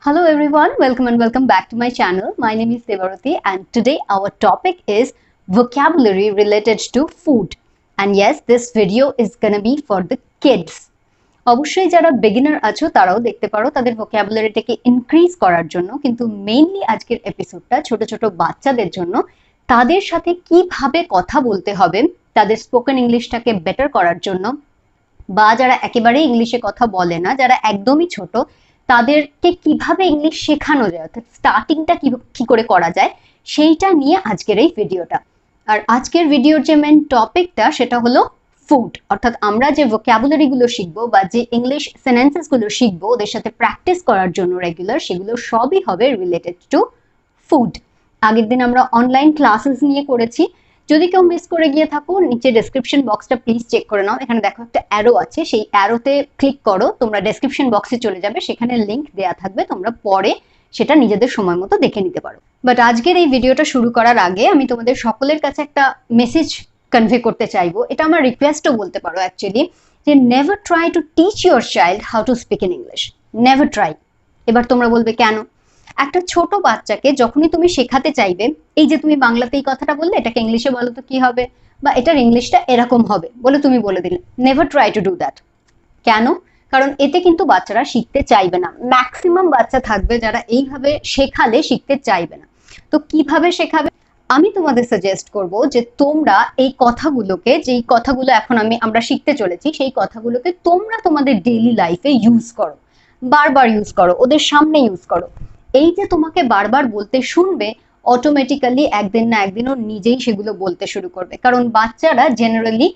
Hello everyone, welcome and welcome back to my channel. My name is SAVORY and today our topic is vocabulary related to food. And yes, this video is gonna be for the kids. অবশ্যই যারা beginner আছো তারাও দেখতে পারো তাদের vocabularyটাকে increase করার জন্য, কিন্তু মেইনলি আজকের এপিসোডটা ছোট ছোট বাচ্চাদের জন্য তাদের সাথে কিভাবে কথা বলতে হবে, তাদের স্পোকেন ইংলিশটাকে বেটার করার জন্য, বা যারা একেবারে ইংলিশে কথা বলে না, যারা একদমই ছোট, তাদেরকে কিভাবে ইংলিশ শেখানো যায়, অর্থাৎ স্টার্টিংটা কি করে করা যায়, সেইটা নিয়ে আজকের এই ভিডিওটা। আর আজকের ভিডিওর যে মেন টপিকটা সেটা হলো ফুড, অর্থাৎ আমরা যে ভোক্যাবুলারি গুলো শিখবো বা যে ইংলিশ সেন্টেন্সেস গুলো শিখবো ওদের সাথে প্র্যাকটিস করার জন্য রেগুলার, সেগুলো সবই হবে রিলেটেড টু ফুড। আগের দিন আমরা অনলাইন ক্লাসেস নিয়ে করেছি, যদি কেউ মিস করে গিয়ে থাকো নিচে ডেসক্রিপশন বক্সটা প্লিজ চেক করে নাও। এখানে দেখো একটা অ্যারো আছে, সেই অ্যারোতে ক্লিক করো, তোমরা ডেসক্রিপশন বক্সে চলে যাবে, সেখানে লিংক দেয়া থাকবে, তোমরা পরে সেটা নিজেদের সময় মতো দেখে নিতে পারো। বাট আজকের এই ভিডিওটা শুরু করার আগে আমি তোমাদের সকলের কাছে একটা মেসেজ কনভে করতে চাইবো, এটা আমার রিকোয়েস্টও বলতে পারো অ্যাকচুয়ালি, যে never try to teach your child how to speak in English. Never try. এবার তোমরা বলবে কেন? একটা ছোট বাচ্চাকে যখনই তুমি শেখাতে চাইবে, এই যে তুমি বাংলাতে এই কথাটা বললে, এটাকে ইংলিশে বলো তো কি হবে, বা এটার ইংলিশটা এরকম হবে বলে তুমি বলে দিলে, never try to do that. কেন? কারণ এতে কিন্তু বাচ্চারা শিখতে চাইবে না। ম্যাক্সিমাম বাচ্চা থাকবে যারা এইভাবে শেখালে শিখতে চাইবে না। তো কিভাবে শেখাবে? আমি তোমাদের সাজেস্ট করব যে তোমরা এই কথাগুলোকে, যেই কথাগুলো এখন আমরা শিখতে চলেছি, সেই কথাগুলোকে তোমরা তোমাদের ডেইলি লাইফে ইউজ করো, বারবার ইউজ করো, ওদের সামনে ইউজ করো। এই যে তোমাকে বারবার বলতে শুনবে, অটোমেটিক্যালি একদিন না একদিন ও নিজেই সেগুলো বলতে শুরু করবে। কারণ বাচ্চারা জেনারেলি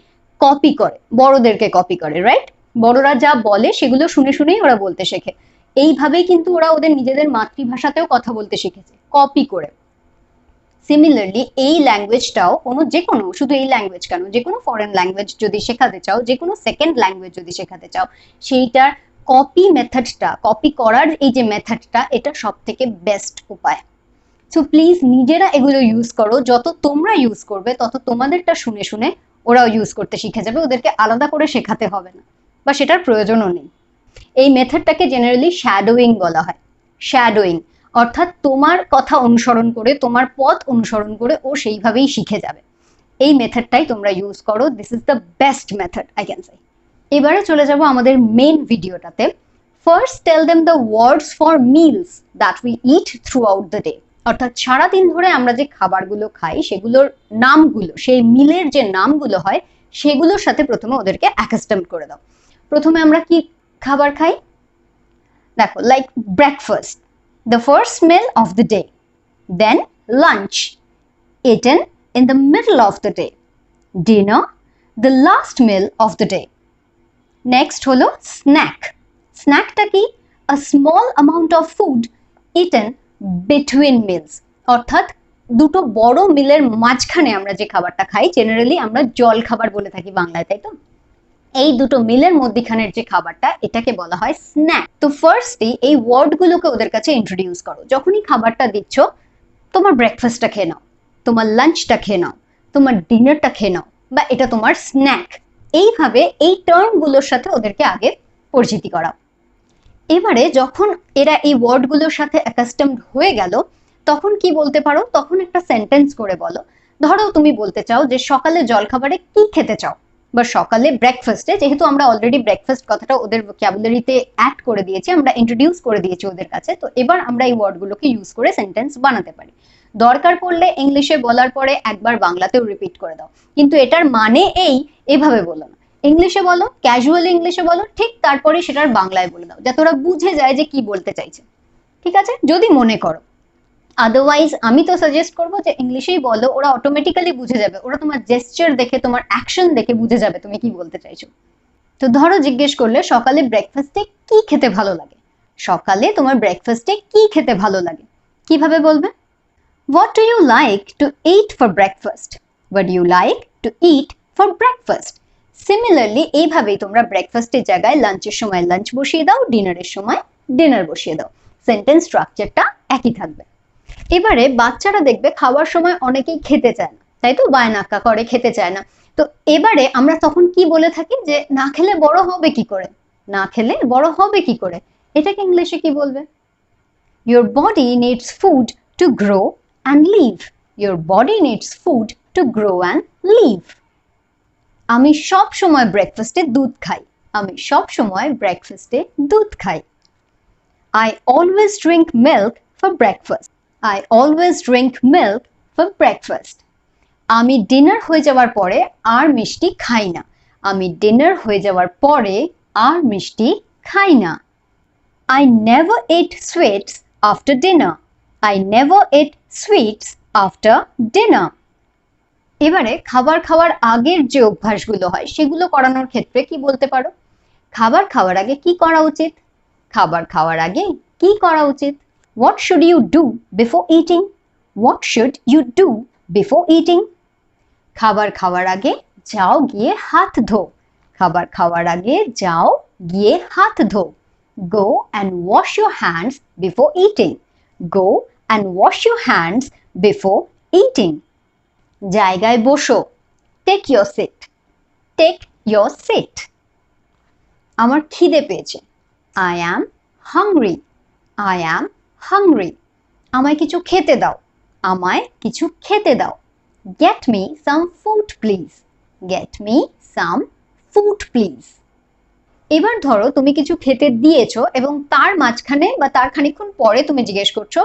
কপি করে, বড়দেরকে কপি করে, রাইট? বড়রা যা বলে সেগুলো শুনে শুনেই ওরা বলতে শেখে। এইভাবেই কিন্তু ওরা ওদের নিজেদের মাতৃভাষাতেও কথা বলতে শিখেছে, কপি করে। সিমিলারলি এই ল্যাঙ্গুয়েজটাও যে কোনো, শুধু এই ল্যাঙ্গুয়েজ কেন, যে কোনো ফরেন ল্যাঙ্গুয়েজ যদি শেখাতে চাও, যে কোনো সেকেন্ড ল্যাঙ্গুয়েজ যদি শেখাতে চাও, সেইটার কপি মেথডটা, কপি করার এই যে মেথডটা, এটা সব থেকে বেস্ট উপায়। সো প্লিজ নিজেরা এগুলো ইউজ করো। যত তোমরা ইউজ করবে তত তোমাদেরটা শুনে শুনে ওরাও ইউজ করতে শিখে যাবে, ওদেরকে আলাদা করে শেখাতে হবে না, বা সেটার প্রয়োজনও নেই। এই মেথডটাকে জেনারেলি শ্যাডোয়িং বলা হয়। শ্যাডোয়িং অর্থাৎ তোমার কথা অনুসরণ করে, তোমার পথ অনুসরণ করে ও সেইভাবেই শিখে যাবে। এই মেথডটাই তোমরা ইউজ করো। This is the best method I can say. এবারে চলে যাব আমাদের মেইন ভিডিওটাতে। First tell them the words for meals that we eat throughout the day. অর্থাৎ সারাদিন ধরে আমরা যে খাবারগুলো খাই সেগুলোর নামগুলো, সেই মিলের যে নামগুলো হয় সেগুলোর সাথে প্রথমে ওদেরকে অ্যাকাস্টমড করে দাও। প্রথমে আমরা কি খাবার খাই? দেখো, like breakfast, the first meal of the day. Then lunch, eaten in the middle of the day. Dinner, the last meal of the day. Next holo snack. Snack ta ki? A small amount of food eaten between meals. অর্থাৎ দুটো বড় মিলের মাঝখানে আমরা যে খাবারটা খাই, generally আমরা জল খাবার বলে থাকি বাংলায়, তাই তো? এই দুটো মিলের মধ্যখানের যে খাবারটা, এটাকে বলা হয় স্ন্যাক। তো ফার্স্টলি এই ওয়ার্ডগুলোকে ওদের কাছে ইন্ট্রোডিউস করো। যখনই খাবারটা দিচ্ছ, তোমার ব্রেকফাস্টটা খেয়ে নাও, তোমার লাঞ্চটা খেয়ে নাও, তোমার ডিনারটা খেয়ে নাও, বা এটা তোমার স্ন্যাক। এইভাবে এই টার্মগুলোর সাথে ওদেরকে আগে পরিচিতি করাও। এবারে যখন এরা এই ওয়ার্ডগুলোর সাথে অ্যাকাস্টমড হয়ে গেল, তখন কি বলতে পারো? তখন একটা সেন্টেন্স করে বলো। ধরো তুমি বলতে চাও যে সকালে জলখাবারে কি খেতে চাও, বা সকালে ব্রেকফাস্টে, যেহেতু আমরা অলরেডি ব্রেকফাস্ট কথাটা ওদের ভোক্যাবুলারিতে অ্যাড করে দিয়েছি, আমরা ইন্ট্রোডিউস করে দিয়েছি ওদের কাছে, তো এবার আমরা এই ওয়ার্ডগুলোকে ইউজ করে সেন্টেন্স বানাতে পারি। দরকার পড়লে ইংলিশে বলার পরে একবার বাংলাতেও রিপিট করে দাও, কিন্তু এটার মানে এভাবে বলো না। ইংলিশে বলো, ক্যাজুয়ালি ইংলিশে বলো, ঠিক তারপরে সেটার বাংলায় বলে দাও, যাতে ওরা বুঝে যায় যে কি বলতে চাইছে। ঠিক আছে, যদি মনে করো। আদারওয়াইজ আমি তো সাজেস্ট করবো যে ইংলিশেই বলো, ওরা অটোমেটিক্যালি বুঝে যাবে, ওরা তোমার জেস্চার দেখে, তোমার অ্যাকশন দেখে বুঝে যাবে তুমি কি বলতে চাইছো। তো ধরো জিজ্ঞেস করলে সকালে ব্রেকফাস্টে কি খেতে ভালো লাগে, সকালে তোমার ব্রেকফাস্টে কি খেতে ভালো লাগে, কিভাবে বলবে? What do you like to eat for breakfast? What do you like to eat for breakfast? Similarly এইভাবেই তোমরা ব্রেকফাস্টের জায়গায় লাঞ্চের সময় লাঞ্চ বসিয়ে দাও, ডিনারের সময় ডিনার বসিয়ে দাও। সেন্টেন্স স্ট্রাকচারটা একই থাকবে। এবারে বাচ্চারা দেখবে খাওয়ার সময় অনেকেই খেতে চায় না, তাই তো? বায়নাক্কা করে, খেতে চায় না। তো এবারে আমরা তখন কি বলে থাকি যে না খেলে বড় হবে কি করে, না খেলে বড় হবে কি করে, এটাকে ইংলিশে কি বলবে? Your body needs food to grow and live. Your body needs food to grow and live. আমি সব সময় ব্রেকফাস্টে দুধ খাই। আমি সব সময় ব্রেকফাস্টে দুধ খাই। I always drink milk for breakfast. I always drink milk for breakfast. আমি ডিনার হয়ে যাওয়ার পরে আর মিষ্টি খাই না। আমি ডিনার হয়ে যাওয়ার পরে আর মিষ্টি খাই না। I never ate sweets after dinner. I never ate sweets after dinner. এবারে খাবার খাওয়ার আগের যে অভ্যাসগুলো হয় সেগুলো করানোর ক্ষেত্রে কি বলতে পারো? খাবার খাওয়ার আগে কি করা উচিত? খাবার খাওয়ার আগে কি করা উচিত? What should you do before eating? What should you do before eating? খাবার খাওয়ার আগে যাও গিয়ে হাত ধো। খাবার খাওয়ার আগে যাও গিয়ে হাত ধো। Go and wash your hands before eating. Go and wash your hands before eating. জায়গায় বসো। Take your seat. Take your seat. আমার খিদে পেয়েছে। I am hungry. I am hungry. আমায় কিছু খেতে দাও। আমায় কিছু খেতে দাও। Get me some food please. Get me some food please. এবার ধরো তুমি কিছু খেতে দিয়েছো এবং তার মাঝখানে বা তার খানিকক্ষণ পরে তুমি জিজ্ঞেস করছো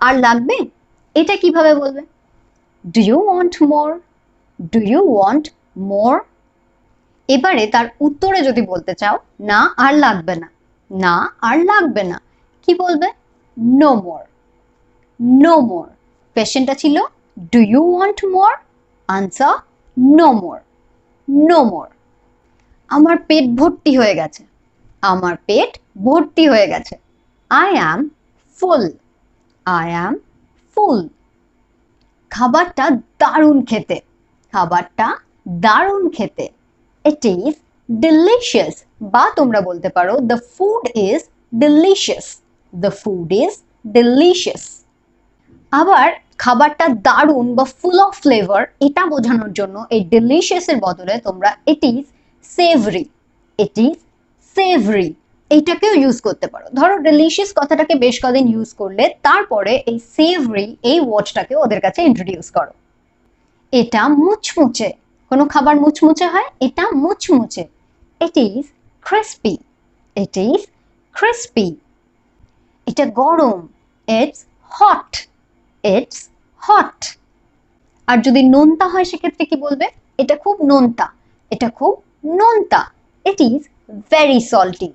আর লাগবে? এটা কিভাবে বলবে? Do you want more? Do you want more? এবারে তার উত্তরে যদি বলতে চাও না আর লাগবে না, না আর লাগবে না, কি বলবে? No more. No more. কোয়েশ্চেনটা ছিল Do you want more? Answer no more. No more. আমার পেট ভর্তি হয়ে গেছে। আমার পেট ভর্তি হয়ে গেছে। I am full. I am full. খাবারটা দারুণ খেতে। খাবারটা দারুণ খেতে। It is delicious. বা তোমরা বলতে পারো The food is delicious. The food is delicious. আবার খাবারটা দারুণ বা ফুল অফ ফ্লেভার এটা বোঝানোর জন্য এই delicious এর বদলে তোমরা it is savory. It is savory. এইটাকেও ইউজ করতে পারো। ধরো delicious কথাটাকে বেশ কদিন ইউজ করলে তারপরে এই savory এই ওয়ার্ডটাকে ওদের কাছে ইন্ট্রোডিউস করো। এটা মুচমুচে। কোনো খাবার মুচমুচে হয়? এটা মুচমুচে। It is crispy. It is crispy. এটা গরম। It's hot. It's hot. আর যদি নোনতা হয় সেক্ষেত্রে কি বলবে? এটা খুব নোনতা। এটা খুব নোনতা। It is very salty.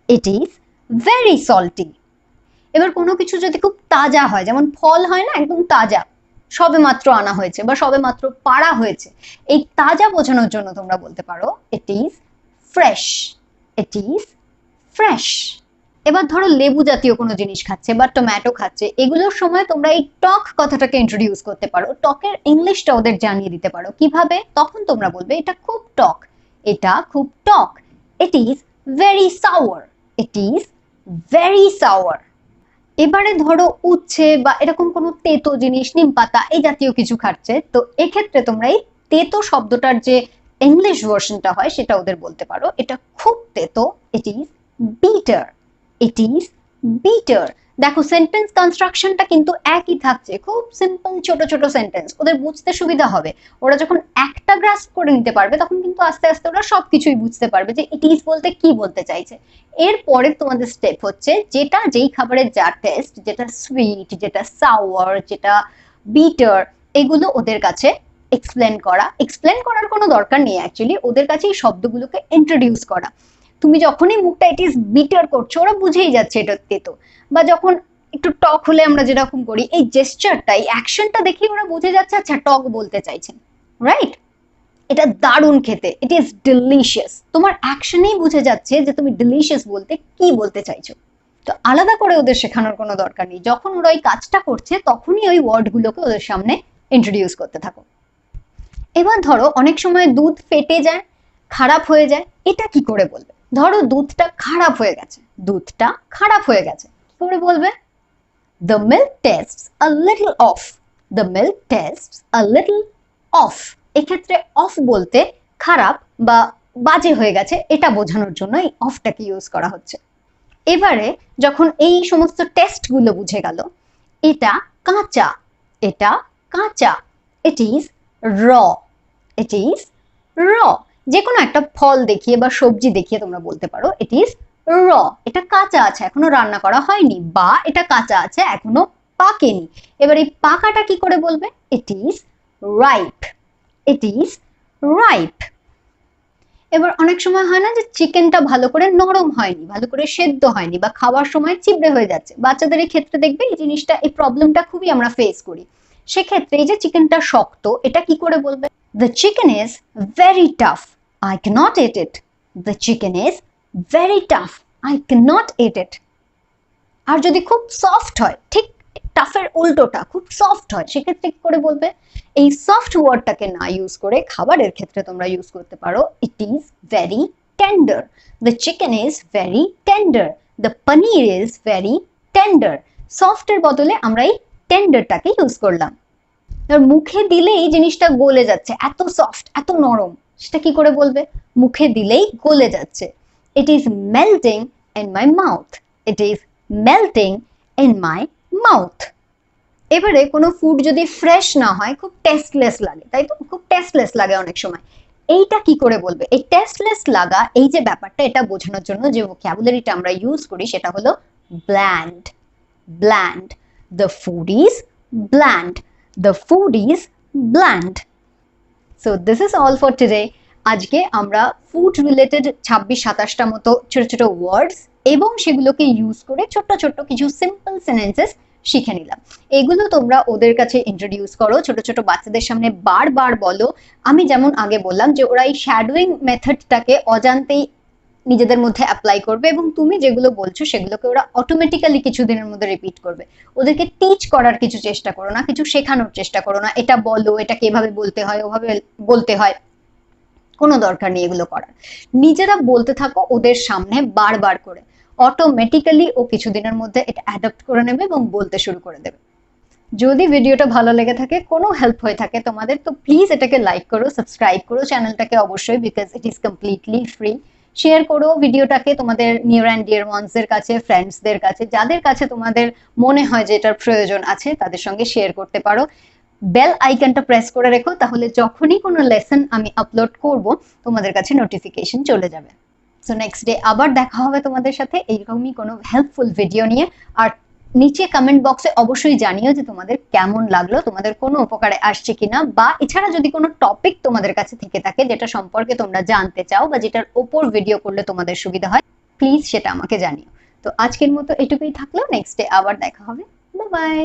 It is very salty. এবার কোনো কিছু যদি খুব তাজা হয়, যেমন ফল হয় না একদম তাজা, সবে মাত্র আনা হয়েছে বা সবে মাত্র পাড়া হয়েছে, এই তাজা বোঝানোর জন্য তোমরা বলতে পারো it is fresh. It is fresh. এবার ধরো লেবু জাতীয় কোনো জিনিস খাচ্ছে বা টমেটো খাচ্ছে, এগুলোর সময় তোমরা এই টক কথাটাকে ইন্ট্রোডিউস করতে পারো। টকের ইংলিশটা ওদের জানিয়ে দিতে পারো। কিভাবে? তখন তোমরা বলবে এটা খুব টক। এটা খুব টক। It is very sour. It is very sour. এবারে ধরো উচ্ছে বা এরকম কোনো তেতো জিনিস, নিম পাতা এই জাতীয় কিছু খাচ্ছে, তো এক্ষেত্রে তোমরা এই তেতো শব্দটার যে ইংলিশ ভার্সনটা হয় সেটা ওদের বলতে পারো এটা খুব তেতো। It is bitter. It is bitter. দেখো সেন্টেন্স কনস্ট্রাকশনটা কিন্তু একই থাকছে, খুব সিম্পল ছোট ছোট সেন্টেন্স, ওদের বুঝতে সুবিধা হবে। ওরা যখন একটা গ্রাস্প করে নিতে পারবে তখন কিন্তু আস্তে আস্তে ওরা সবকিছুই বুঝতে পারবে যে ইট ইজ বলতে কি বলতে চাইছে। এরপরে তোমাদের স্টেপ হচ্ছে যেটা যেই খাবারের যা টেস্ট, যেটা সুইট, যেটা সাওয়ার, যেটা বিটার, এগুলো ওদের কাছে এক্সপ্লেন করা। এক্সপ্লেন করার কোনো দরকার নেই, অ্যাকচুয়ালি ওদের কাছে এই শব্দগুলোকে ইন্ট্রোডিউস করা। তুমি যখনই মুখটা ইট ইজ বিটার করছো ওরা বুঝেই যাচ্ছে এটা তেতো। বা যখন একটু টক হলে আমরা যেরকম করি, এই জেস্টারটা, এই অ্যাকশনটা দেখে ওরা বুঝে যাচ্ছে আচ্ছা টক বলতে চাইছেন, রাইট? এটা দারুণ খেতে। It is delicious. তোমার অ্যাকশনেই বুঝে যাচ্ছে যে তুমি ডিলিশিয়াস বলতে কি বলতে চাইছো। তো আলাদা করে ওদের শেখানোর কোনো দরকার নেই। যখন ওরা ওই কাজটা করছে তখনই ওই ওয়ার্ডগুলোকে ওদের সামনে ইন্ট্রোডিউস করতে থাকো। এবার ধরো অনেক সময় দুধ ফেটে যায়, খারাপ হয়ে যায়, এটা কি করে বলবে? ধরো দুধটা খারাপ হয়ে গেছে। দুধটা খারাপ হয়ে গেছে, কি করে বলবে? The milk tastes a little off. The milk tastes a little off. এক্ষেত্রে অফ বলতে খারাপ বা বাজে হয়ে গেছে এটা বোঝানোর জন্য এই অফটাকে ইউজ করা হচ্ছে। এবারে যখন এই সমস্ত টেস্টগুলো বুঝে গেল, এটা কাঁচা, এটা কাঁচা, ইট ইজ র, ইট ইজ র। যে কোনো একটা ফল দেখিয়ে বা সবজি দেখিয়ে তোমরা বলতে পারো ইট ইজ র, এটা কাঁচা আছে, এখনো রান্না করা হয়নি, বা এটা কাঁচা আছে, এখনো পাকেনি। এবার এই পাকাটা কি করে বলবে? It is ripe, it is ripe. এবার অনেক সময় হয় না যে চিকেনটা ভালো করে নরম হয়নি, ভালো করে সেদ্ধ হয়নি, বা খাওয়ার সময় চিবড়ে হয়ে যাচ্ছে। বাচ্চাদের এই ক্ষেত্রে দেখবে এই জিনিসটা, এই প্রবলেমটা খুবই আমরা ফেস করি। সেক্ষেত্রে এই যে চিকেনটা শক্ত, এটা কি করে বলবে? The chicken is very tough, I cannot eat it. The chicken is very tough, I cannot eat it. আর যদি খুব সফট হয়, ঠিক টাফের উল্টোটা, খুব সফট হয়, সেক্ষেত্রে কি করে বলবে? এই সফট ওয়ার্ডটাকে না ইউজ করে খাবারের ক্ষেত্রে তোমরা ইউজ করতে পারো it is very tender, the chicken is very tender, the paneer is very tender. সফটের বদলে আমরা এই টেন্ডারটাকে ইউজ করলাম। মুখে দিলেই জিনিসটা গলে যাচ্ছে, এত সফট, এত নরম, সেটা কি করে বলবে? মুখে দিলেই গলে যাচ্ছে, it is melting in my mouth, it is melting in my mouth. এবারে কোনো ফুড যদি ফ্রেশ না হয়, খুব টেস্টলেস লাগে, তাই তো? খুব টেস্টলেস লাগে অনেক সময়। এইটা কি করে বলবে? এই টেস্টলেস লাগা, এই যে ব্যাপারটা, এটা বোঝানোর জন্য যে ভোক্যাবুলারিটা আমরা ইউজ করি সেটা হলো bland, bland. The food is bland, the food is bland. So this is all for today. আজকে আমরা ফুড রিলেটেড 26-27টা মতো ছোট ছোট ওয়ার্ডস এবং সেগুলোকে ইউজ করে ছোট্ট ছোট্ট কিছু সিম্পল সেন্টেন্সেস শিখে নিলাম। এগুলো তোমরা ওদের কাছে ইন্ট্রোডিউস করো, ছোট ছোট বাচ্চাদের সামনে বারবার বলো। আমি যেমন আগে বললাম যে ওরা এই শ্যাডোয়িং মেথডটাকে অজান্তেই নিজেদের মধ্যে অ্যাপ্লাই করবে, এবং তুমি যেগুলো বলছো সেগুলোকে ওরা অটোমেটিক্যালি কিছুদিনের মধ্যে রিপিট করবে। ওদেরকে টিচ করার কিছু চেষ্টা করো না, কিছু শেখানোর চেষ্টা করো না, এটা বলো, এটাকে এভাবে বলতে হয়, ওভাবে বলতে হয়, কোনো দরকার নেই এগুলো করার। নিজেরা বলতে থাকো ওদের সামনে বারবার করে, অটোমেটিক্যালি ও কিছুদিনের মধ্যে এটা অ্যাডাপ্ট করে নেবে এবং বলতে শুরু করে দেবে। যদি ভিডিওটা ভালো লেগে থাকে, কোনো হেল্প হয়ে থাকে তোমাদের, তো প্লিজ এটাকে লাইক করো, সাবস্ক্রাইব করো চ্যানেলটাকে অবশ্যই, because it is completely free. Share করো ভিডিওটাকে তোমাদের নিয়ার অ্যান্ড ডিয়ার ওয়ান্সদের কাছে, ফ্রেন্ডসদের কাছে, যাদের কাছে তোমাদের মনে হয় যে এটার প্রয়োজন আছে তাদের সঙ্গে শেয়ার করতে পারো। বেল আইকনটা প্রেস করে রেখো, তাহলে যখনই কোনো লেসন আমি আপলোড করব তোমাদের কাছে নোটিফিকেশন চলে যাবে। সো নেক্সট ডে আবার দেখা হবে তোমাদের সাথে এইরকমই কোনো হেল্পফুল ভিডিও নিয়ে। আর নিচে কমেন্ট বক্সে অবশ্যই জানিও যে তোমাদের কেমন লাগলো, তোমাদের কোনো উপকারে আসছে কিনা, বা এছাড়া যদি কোনো টপিক তোমাদের কাছে থেকে থাকে যেটা সম্পর্কে তোমরা জানতে চাও বা যেটার ওপর ভিডিও করলে তোমাদের সুবিধা হয়, প্লিজ সেটা আমাকে জানিও। তো আজকের মতো এটুকুই থাকলো, নেক্সট ডে আবার দেখা হবে। Bye bye.